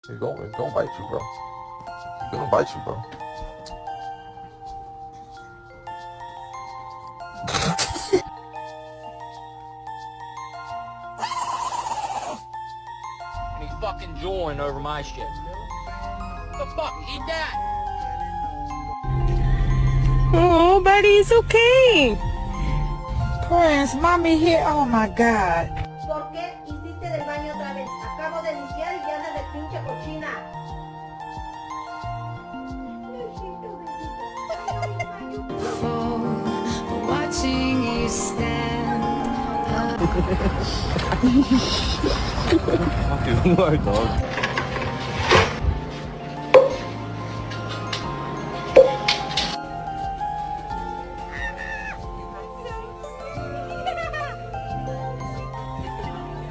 It's gonna bite you, bro. It's gonna bite you, bro. And he's fucking jawing over my shit. What the fuck? Eat that! Oh, buddy, it's okay. Prince, mommy here. Oh my God. ¿Por qué hiciste del baño otra vez? Acabo de limpiar y ya andas de pinche cochina. Watching you stand up. Fucking low, dog.